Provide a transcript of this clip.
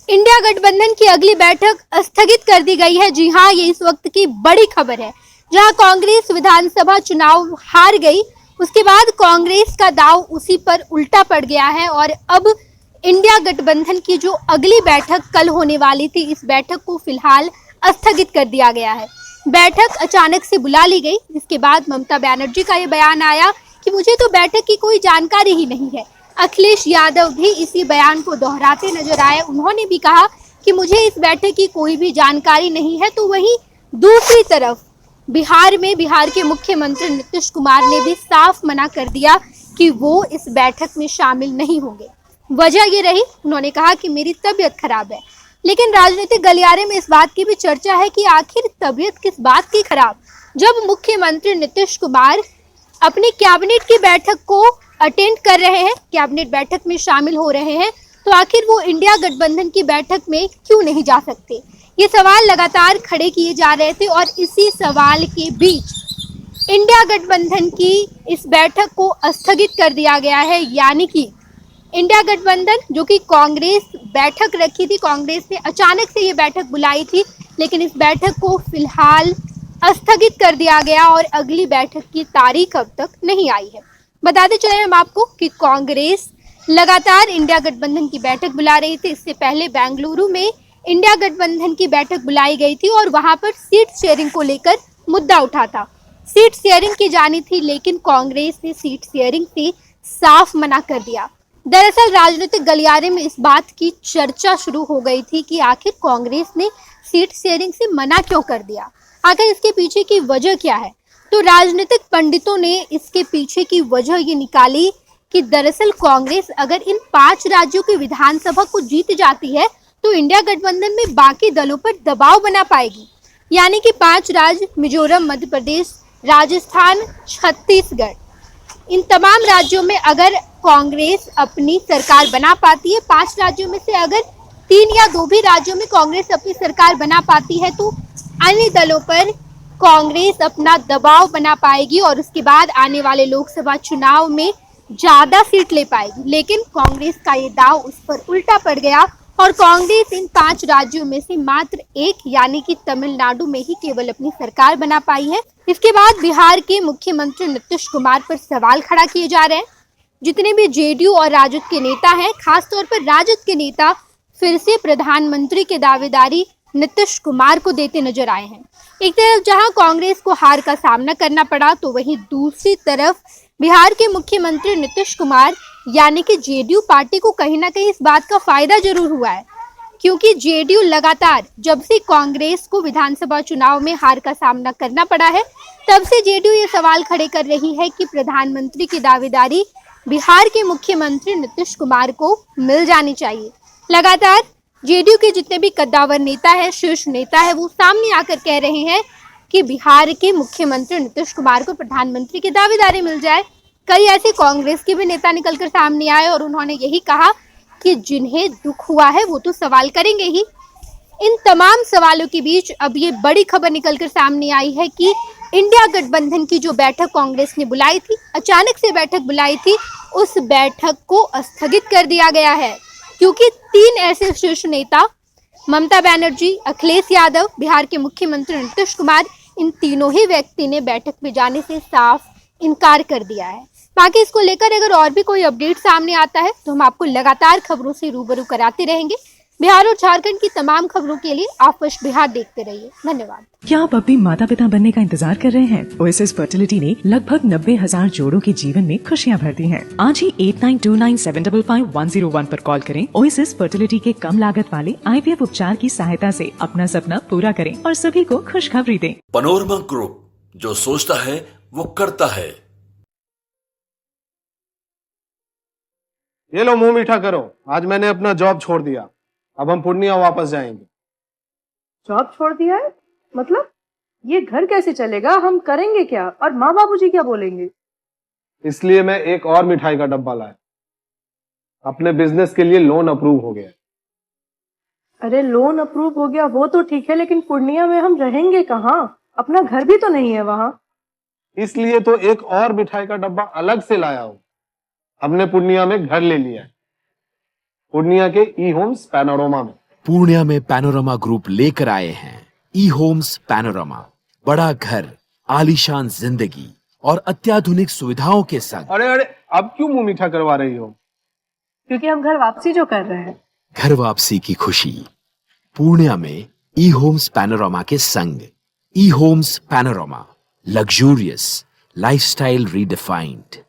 India गठबंधन की अगली बैठक स्थगित कर दी गई है। जी हां, ये इस वक्त की बड़ी खबर है। जहां कांग्रेस विधानसभा चुनाव हार गई, उसके बाद कांग्रेस का दांव उसी पर उल्टा पड़ गया है और अब इंडिया गठबंधन की जो अगली बैठक कल होने वाली थी, इस बैठक को फिलहाल स्थगित कर दिया गया है। बैठक अचानक से बुला ली गई, जिसके बाद ममता बनर्जी का ये बयान आया कि मुझे तो बैठक की कोई जानकारी ही नहीं है। अखिलेश यादव भी इसी बयान को दोहराते नजर आए। उन्होंने भी कहा कि मुझे इस बैठक की कोई भी जानकारी नहीं है। तो वहीं दूसरी तरफ बिहार के मुख्यमंत्री नीतीश कुमार ने भी साफ मना कर दिया कि वो इस बैठक में शामिल नहीं होंगे। वजह ये रही, उन्होंने कहा कि मेरी तबीयत खराब है। लेकिन राजनीतिक गलियारे में इस बात की भी चर्चा है कि आखिर तबीयत किस बात की खराब, जब मुख्यमंत्री नीतीश कुमार अपनी कैबिनेट की बैठक को अटेंड कर रहे हैं, कैबिनेट बैठक में शामिल हो रहे हैं, तो आखिर वो इंडिया गठबंधन की बैठक में क्यों नहीं जा सकते? ये सवाल लगातार खड़े किए जा रहे थे और इसी सवाल के बीच इंडिया गठबंधन की इस बैठक को स्थगित कर दिया गया है। यानी कि इंडिया गठबंधन, जो कि कांग्रेस बैठक रखी थी, कांग्रेस ने अचानक से ये बैठक बुलाई थी, लेकिन इस बैठक को फिलहाल स्थगित कर दिया गया और अगली बैठक की तारीख अब तक नहीं आई है। बताते चले हम आपको कि कांग्रेस लगातार इंडिया गठबंधन की बैठक बुला रही थी। इससे पहले बेंगलुरु में इंडिया गठबंधन की बैठक बुलाई गई थी और वहां पर सीट शेयरिंग को लेकर मुद्दा उठा था। सीट शेयरिंग की जानी थी, लेकिन कांग्रेस ने सीट शेयरिंग से साफ मना कर दिया। दरअसल राजनीतिक गलियारे में इस बात की चर्चा शुरू हो गई थी कि आखिर कांग्रेस ने सीट शेयरिंग से मना क्यों कर दिया, आखिर इसके पीछे की वजह क्या है। तो राजनीतिक पंडितों ने इसके पीछे की वजह ये निकाली कि दरअसल कांग्रेस अगर इन 5 राज्यों की विधानसभा को जीत जाती है तो इंडिया गठबंधन में बाकी दलों पर दबाव बना पाएगी। यानी कि 5 राज्य मिजोरम, मध्य प्रदेश, राजस्थान, छत्तीसगढ़, इन तमाम राज्यों में अगर कांग्रेस अपनी सरकार बना पाती है, 5 राज्यों में से अगर 3 या 2 भी राज्यों में कांग्रेस अपनी सरकार बना पाती है, तो अन्य दलों पर कांग्रेस अपना दबाव बना पाएगी और उसके बाद आने वाले लोकसभा चुनाव में ज्यादा सीट ले पाएगी। लेकिन कांग्रेस का ये दाव उस पर उल्टा पड़ गया और कांग्रेस इन 5 राज्यों में से मात्र एक, यानी कि तमिलनाडु में ही केवल अपनी सरकार बना पाई है। इसके बाद बिहार के मुख्यमंत्री नीतीश कुमार पर सवाल खड़ा किए जा रहे हैं। जितने भी जेडीयू और राजद के नेता हैं, खासतौर पर राजद के नेता फिर से प्रधानमंत्री की दावेदारी नीतीश कुमार को देते नजर आए हैं। एक तरफ जहां कांग्रेस को हार का सामना करना पड़ा, तो वहीं दूसरी तरफ बिहार के मुख्यमंत्री नीतीश कुमार यानी कि जेडीयू पार्टी को कहीं ना कहीं इस बात का फायदा जरूर हुआ है, क्योंकि जेडीयू लगातार जब से कांग्रेस को विधानसभा चुनाव में हार का सामना करना पड़ा है, तब से जेडीयू ये सवाल खड़े कर रही है कि प्रधानमंत्री की दावेदारी बिहार के मुख्यमंत्री नीतीश कुमार को मिल जानी चाहिए। लगातार जेडीयू के जितने भी कद्दावर नेता है, शीर्ष नेता है, वो सामने आकर कह रहे हैं कि बिहार के मुख्यमंत्री नीतीश कुमार को प्रधानमंत्री की दावेदारी मिल जाए। कई ऐसे कांग्रेस के भी नेता निकलकर सामने आए और उन्होंने यही कहा कि जिन्हें दुख हुआ है वो तो सवाल करेंगे ही। इन तमाम सवालों के बीच अब ये बड़ी खबर निकलकर सामने आई है कि इंडिया गठबंधन की जो बैठक कांग्रेस ने बुलाई थी, अचानक से बैठक बुलाई थी, उस बैठक को स्थगित कर दिया गया है, क्योंकि 3 ऐसे शीर्ष नेता, ममता बनर्जी, अखिलेश यादव, बिहार के मुख्यमंत्री नीतीश कुमार, इन तीनों ही व्यक्ति ने बैठक में जाने से साफ इनकार कर दिया है। बाकी इसको लेकर अगर और भी कोई अपडेट सामने आता है तो हम आपको लगातार खबरों से रूबरू कराते रहेंगे। बिहार और झारखंड की तमाम खबरों के लिए आप फर्स्ट बिहार देखते रहिए। धन्यवाद। क्या आप अपने माता पिता बनने का इंतजार कर रहे हैं? ओएसएस फर्टिलिटी ने लगभग 90,000 जोड़ों के जीवन में खुशियां भरती हैं। आज ही 8929755101 पर कॉल करें। ओएसएस फर्टिलिटी के कम लागत वाले IVF उपचार की सहायता से अपना सपना पूरा करें और सभी को खुशखबरी दें। पनोरमा ग्रुप, जो सोचता है वो करता है। ये लो, मुंह मीठा करो। आज मैंने अपना जॉब छोड़ दिया, अब हम पूर्णिया वापस जाएंगे। जॉब छोड़ दिया है? मतलब ये घर कैसे चलेगा? हम करेंगे क्या? और माँ बाबूजी क्या बोलेंगे? इसलिए मैं एक और मिठाई का डब्बा लाया। अपने बिजनेस के लिए लोन अप्रूव हो गया। अरे लोन अप्रूव हो गया वो तो ठीक है, लेकिन पूर्णिया में हम रहेंगे कहाँ? अपना घर भी तो नहीं है वहाँ। इसलिए तो एक और मिठाई का डब्बा अलग से लाया हूँ। हमने पूर्णिया में घर ले लिया है, पूर्णिया के ई होम्स पैनोरमा में। पूर्णिया में पैनोरमा ग्रुप लेकर आए हैं ई होम्स पैनोरमा। बड़ा घर, आलीशान जिंदगी और अत्याधुनिक सुविधाओं के संग। अरे अरे, अब क्यों मुंह मीठा करवा रही हो? क्योंकि हम घर वापसी जो कर रहे हैं। घर वापसी की खुशी पूर्णिया में ई होम्स पैनोरमा के संग। ई homes panorama, luxurious lifestyle redefined.